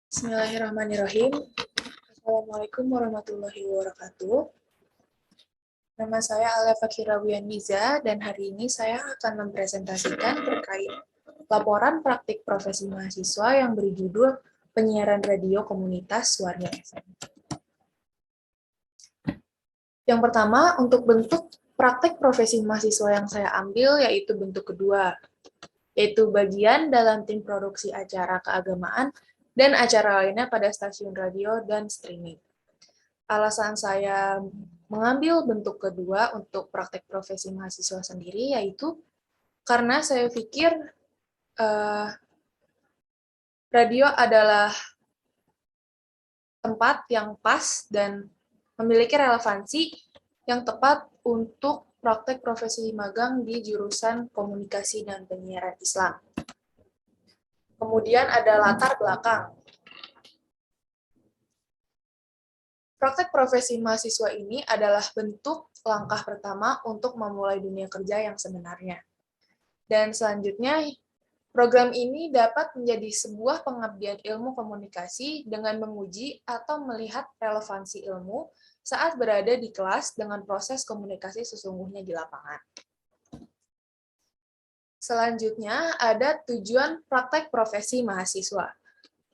Bismillahirrahmanirrahim. Assalamualaikum warahmatullahi wabarakatuh. Nama saya Alia Fakira Wianiza dan hari ini saya akan mempresentasikan terkait laporan praktik profesi mahasiswa yang berjudul Penyiaran Radio Komunitas Suarga FM. Yang pertama, untuk bentuk praktik profesi mahasiswa yang saya ambil yaitu bentuk kedua, yaitu bagian dalam tim produksi acara keagamaan dan acara lainnya pada stasiun radio dan streaming. Alasan saya mengambil bentuk kedua untuk praktek profesi mahasiswa sendiri yaitu karena saya pikir radio adalah tempat yang pas dan memiliki relevansi yang tepat untuk praktek profesi magang di jurusan komunikasi dan penyiaran Islam. Kemudian ada latar belakang. Praktek profesi mahasiswa ini adalah bentuk langkah pertama untuk memulai dunia kerja yang sebenarnya. Dan selanjutnya, program ini dapat menjadi sebuah pengabdian ilmu komunikasi dengan menguji atau melihat relevansi ilmu saat berada di kelas dengan proses komunikasi sesungguhnya di lapangan. Selanjutnya, ada tujuan praktek profesi mahasiswa.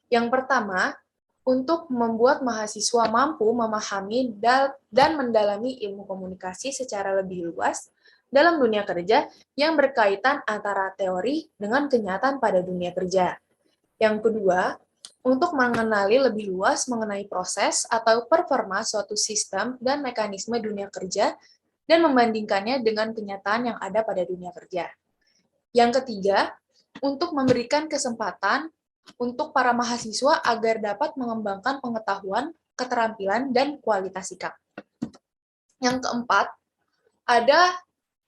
Yang pertama, untuk membuat mahasiswa mampu memahami dan mendalami ilmu komunikasi secara lebih luas dalam dunia kerja yang berkaitan antara teori dengan kenyataan pada dunia kerja. Yang kedua, untuk mengenali lebih luas mengenai proses atau performa suatu sistem dan mekanisme dunia kerja dan membandingkannya dengan kenyataan yang ada pada dunia kerja. Yang ketiga, untuk memberikan kesempatan untuk para mahasiswa agar dapat mengembangkan pengetahuan, keterampilan, dan kualitas sikap. Yang keempat, ada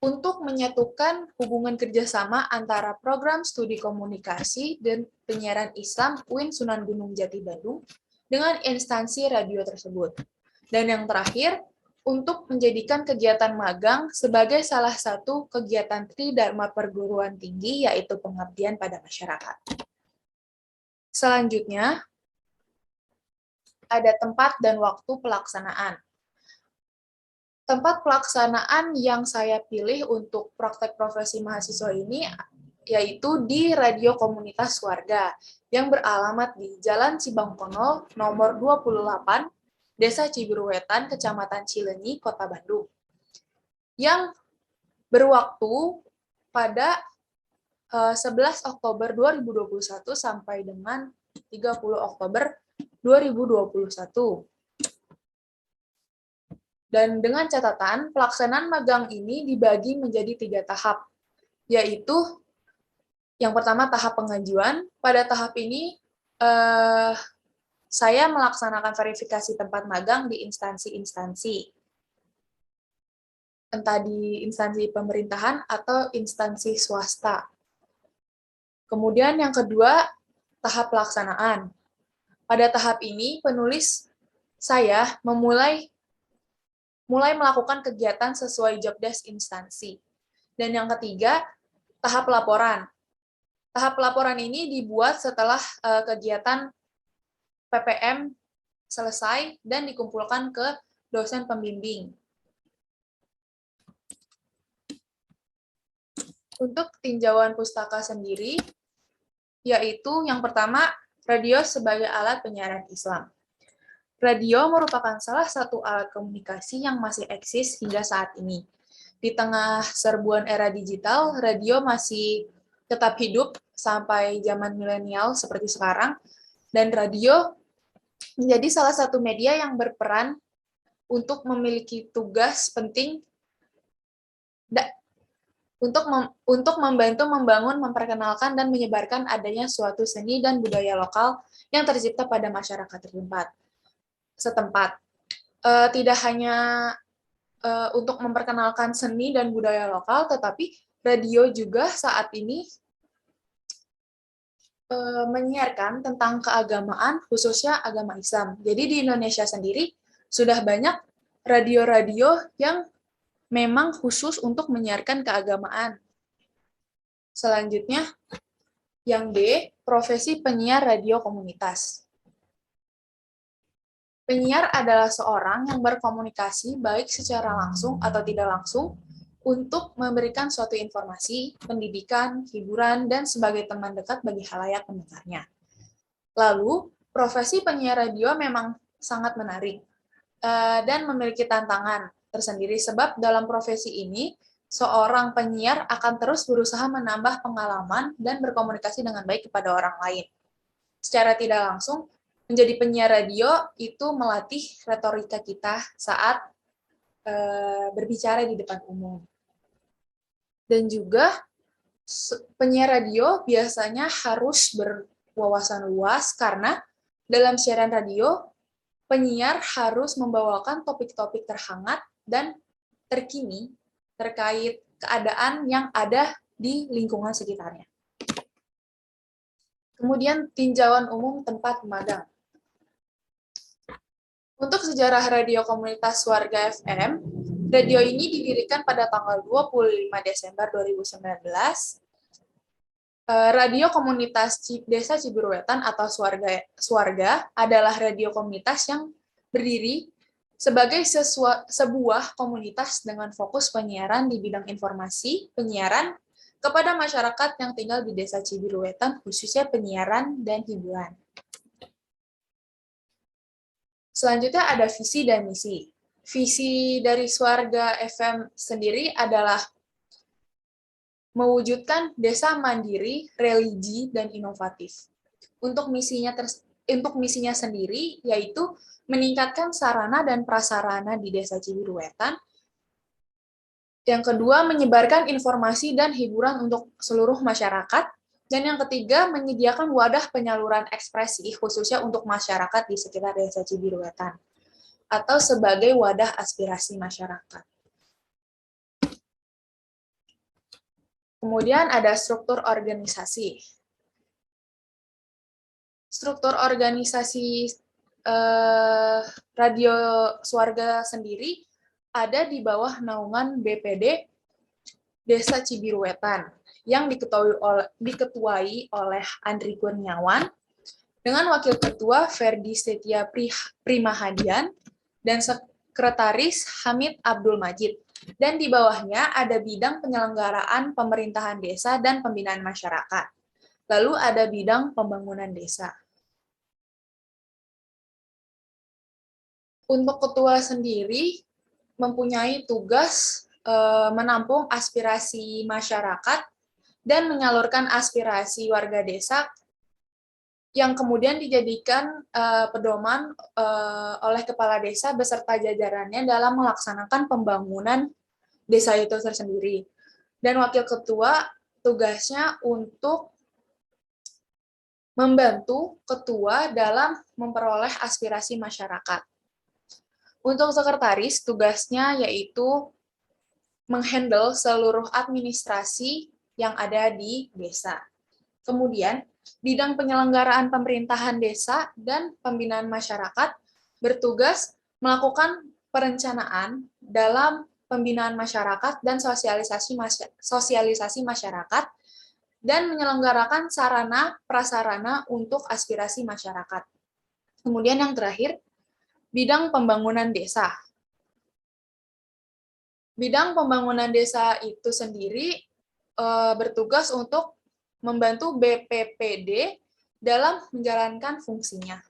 untuk menyatukan hubungan kerjasama antara program studi komunikasi dan penyiaran Islam UIN Sunan Gunung Jati Bandung dengan instansi radio tersebut. Dan yang terakhir, untuk menjadikan kegiatan magang sebagai salah satu kegiatan tridharma perguruan tinggi, yaitu pengabdian pada masyarakat. Selanjutnya, ada tempat dan waktu pelaksanaan. Tempat pelaksanaan yang saya pilih untuk praktek profesi mahasiswa ini yaitu di Radio Komunitas Warga yang beralamat di Jalan Cibangkono nomor 28, Desa Cibiruwetan, Kecamatan Cileunyi, Kota Bandung. Yang berwaktu pada 11 Oktober 2021 sampai dengan 30 Oktober 2021. Dan dengan catatan, pelaksanaan magang ini dibagi menjadi 3 tahap, yaitu yang pertama tahap pengajuan. Pada tahap ini, saya melaksanakan verifikasi tempat magang di instansi-instansi, entah di instansi pemerintahan atau instansi swasta. Kemudian yang kedua, tahap pelaksanaan. Pada tahap ini, penulis saya mulai melakukan kegiatan sesuai job desk instansi. Dan yang ketiga, tahap laporan. Tahap laporan ini dibuat setelah kegiatan PPM selesai dan dikumpulkan ke dosen pembimbing. Untuk tinjauan pustaka sendiri, yaitu yang pertama, radio sebagai alat penyiaran Islam. Radio merupakan salah satu alat komunikasi yang masih eksis hingga saat ini. Di tengah serbuan era digital, radio masih tetap hidup sampai zaman milenial seperti sekarang, dan radio menjadi salah satu media yang berperan untuk memiliki tugas penting untuk membantu membangun, memperkenalkan, dan menyebarkan adanya suatu seni dan budaya lokal yang tercipta pada masyarakat setempat. Tidak hanya untuk memperkenalkan seni dan budaya lokal, tetapi radio juga saat ini menyiarkan tentang keagamaan, khususnya agama Islam. Jadi di Indonesia sendiri sudah banyak radio-radio yang memang khusus untuk menyiarkan keagamaan. Selanjutnya, yang D, profesi penyiar radio komunitas. Penyiar adalah seorang yang berkomunikasi baik secara langsung atau tidak langsung untuk memberikan suatu informasi, pendidikan, hiburan, dan sebagai teman dekat bagi khalayak pendengarnya. Lalu, profesi penyiar radio memang sangat menarik dan memiliki tantangan tersendiri sebab dalam profesi ini seorang penyiar akan terus berusaha menambah pengalaman dan berkomunikasi dengan baik kepada orang lain. Secara tidak langsung, menjadi penyiar radio itu melatih retorika kita saat berbicara di depan umum. Dan juga penyiar radio biasanya harus berwawasan luas karena dalam siaran radio, penyiar harus membawakan topik-topik terhangat dan terkini terkait keadaan yang ada di lingkungan sekitarnya. Kemudian tinjauan umum tempat magang. Untuk sejarah radio komunitas warga FM, radio ini didirikan pada tanggal 25 Desember 2019. Radio komunitas Desa Cibiruetan atau Swarga adalah radio komunitas yang berdiri sebagai sebuah komunitas dengan fokus penyiaran di bidang informasi, penyiaran kepada masyarakat yang tinggal di Desa Cibiruetan, khususnya penyiaran dan hiburan. Selanjutnya ada visi dan misi. Visi dari Swarga FM sendiri adalah mewujudkan desa mandiri, religi, dan inovatif. Untuk misinya sendiri yaitu meningkatkan sarana dan prasarana di Desa Cibiruetan. Yang kedua, menyebarkan informasi dan hiburan untuk seluruh masyarakat. Dan yang ketiga, menyediakan wadah penyaluran ekspresi khususnya untuk masyarakat di sekitar Desa Cibiruetan atau sebagai wadah aspirasi masyarakat. Kemudian ada struktur organisasi. Struktur organisasi Radio Swarga sendiri ada di bawah naungan BPD Desa Cibiruetan yang diketuai oleh Andri Kurniawan dengan Wakil Ketua Ferdi Setia Primahadian dan Sekretaris Hamid Abdul Majid. Dan di bawahnya ada bidang penyelenggaraan pemerintahan desa dan pembinaan masyarakat. Lalu ada bidang pembangunan desa. Untuk ketua sendiri mempunyai tugas menampung aspirasi masyarakat dan menyalurkan aspirasi warga desa yang kemudian dijadikan pedoman oleh kepala desa beserta jajarannya dalam melaksanakan pembangunan desa itu tersendiri. Dan wakil ketua tugasnya untuk membantu ketua dalam memperoleh aspirasi masyarakat. Untuk sekretaris, tugasnya yaitu menghandle seluruh administrasi yang ada di desa. Kemudian, bidang penyelenggaraan pemerintahan desa dan pembinaan masyarakat bertugas melakukan perencanaan dalam pembinaan masyarakat dan sosialisasi masyarakat dan menyelenggarakan sarana prasarana untuk aspirasi masyarakat. Kemudian yang terakhir, bidang pembangunan desa. Bidang pembangunan desa itu sendiri bertugas untuk membantu BPPD dalam menjalankan fungsinya.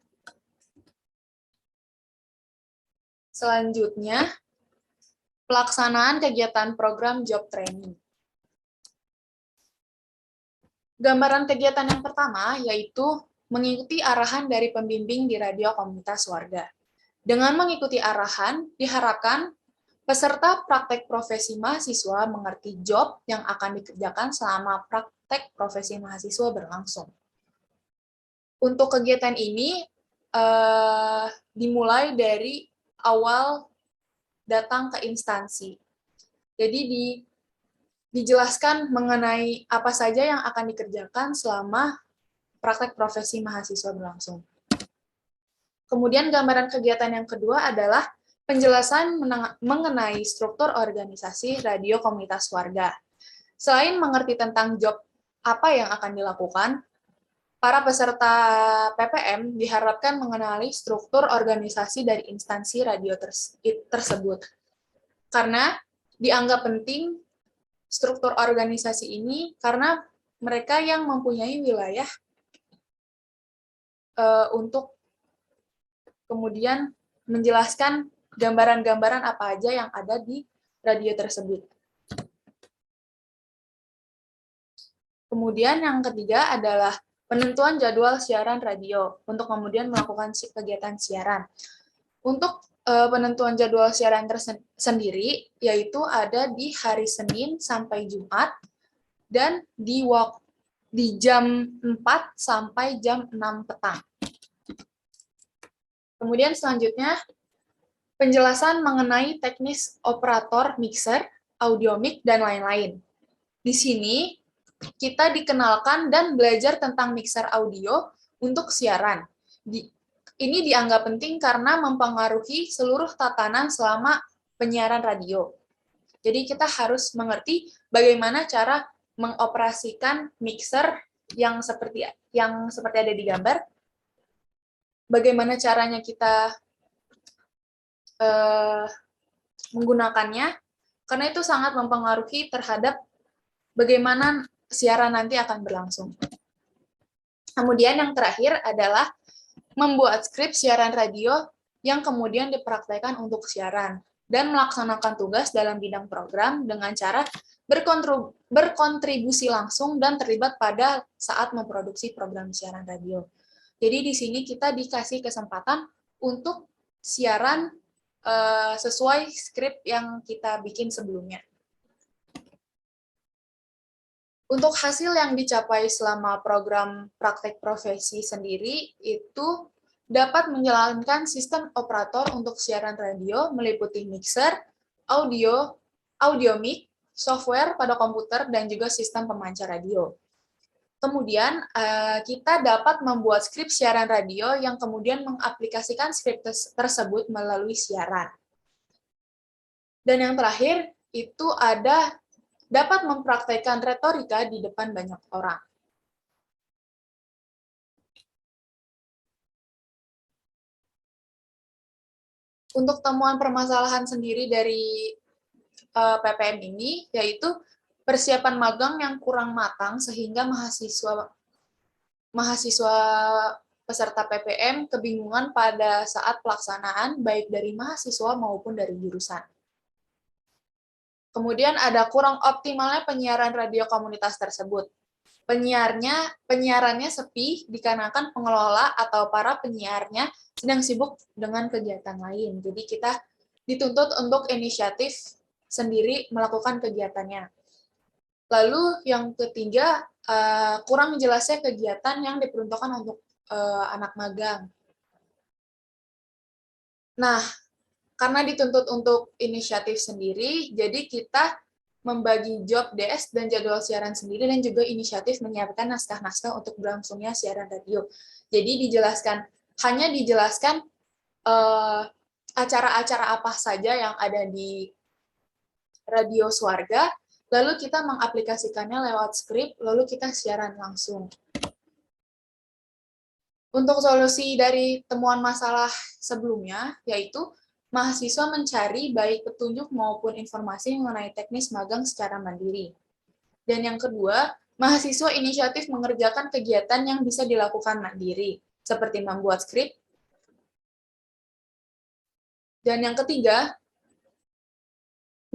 Selanjutnya, pelaksanaan kegiatan program job training. Gambaran kegiatan yang pertama yaitu mengikuti arahan dari pembimbing di radio komunitas warga. Dengan mengikuti arahan, diharapkan peserta praktek profesi mahasiswa mengerti job yang akan dikerjakan selama praktek profesi mahasiswa berlangsung. Untuk kegiatan ini dimulai dari awal datang ke instansi. Jadi dijelaskan mengenai apa saja yang akan dikerjakan selama praktek profesi mahasiswa berlangsung. Kemudian gambaran kegiatan yang kedua adalah penjelasan mengenai struktur organisasi radio komunitas warga. Selain mengerti tentang job apa yang akan dilakukan, para peserta PPM diharapkan mengenali struktur organisasi dari instansi radio tersebut. Karena dianggap penting struktur organisasi ini karena mereka yang mempunyai wilayah untuk kemudian menjelaskan gambaran-gambaran apa aja yang ada di radio tersebut. Kemudian yang ketiga adalah penentuan jadwal siaran radio untuk kemudian melakukan kegiatan siaran. Untuk penentuan jadwal siaran tersendiri yaitu ada di hari Senin sampai Jumat dan di jam 4 sampai jam 6 petang. Kemudian selanjutnya penjelasan mengenai teknis operator mixer, audio mic dan lain-lain. Di sini kita dikenalkan dan belajar tentang mixer audio untuk siaran. Ini dianggap penting karena mempengaruhi seluruh tatanan selama penyiaran radio. Jadi kita harus mengerti bagaimana cara mengoperasikan mixer yang seperti ada di gambar. Bagaimana caranya kita menggunakannya, karena itu sangat mempengaruhi terhadap bagaimana siaran nanti akan berlangsung. Kemudian yang terakhir adalah membuat skrip siaran radio yang kemudian dipraktekkan untuk siaran dan melaksanakan tugas dalam bidang program dengan cara berkontribusi langsung dan terlibat pada saat memproduksi program siaran radio. Jadi di sini kita dikasih kesempatan untuk siaran sesuai skrip yang kita bikin sebelumnya. Untuk hasil yang dicapai selama program praktek profesi sendiri itu dapat menjalankan sistem operator untuk siaran radio meliputi mixer, audio mic, software pada komputer, dan juga sistem pemancar radio. Kemudian kita dapat membuat skrip siaran radio yang kemudian mengaplikasikan skrip tersebut melalui siaran. Dan yang terakhir itu ada dapat mempraktekkan retorika di depan banyak orang. Untuk temuan permasalahan sendiri dari PPM ini, yaitu persiapan magang yang kurang matang sehingga mahasiswa peserta PPM kebingungan pada saat pelaksanaan, baik dari mahasiswa maupun dari jurusan. Kemudian ada kurang optimalnya penyiaran radio komunitas tersebut. Penyiarannya sepi dikarenakan pengelola atau para penyiarnya sedang sibuk dengan kegiatan lain. Jadi kita dituntut untuk inisiatif sendiri melakukan kegiatannya. Lalu yang ketiga, kurang jelasnya kegiatan yang diperuntukkan untuk anak magang. Nah, karena dituntut untuk inisiatif sendiri, jadi kita membagi job desk dan jadwal siaran sendiri dan juga inisiatif menyiapkan naskah-naskah untuk berlangsungnya siaran radio. Jadi hanya dijelaskan acara-acara apa saja yang ada di radio Swarga, lalu kita mengaplikasikannya lewat skrip, lalu kita siaran langsung. Untuk solusi dari temuan masalah sebelumnya, yaitu mahasiswa mencari baik petunjuk maupun informasi mengenai teknis magang secara mandiri. Dan yang kedua, mahasiswa inisiatif mengerjakan kegiatan yang bisa dilakukan mandiri, seperti membuat skrip. Dan yang ketiga,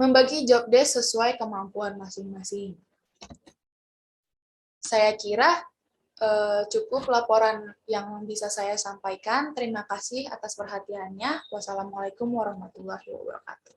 membagi job desk sesuai kemampuan masing-masing. Saya kira cukup laporan yang bisa saya sampaikan. Terima kasih atas perhatiannya. Wassalamualaikum warahmatullahi wabarakatuh.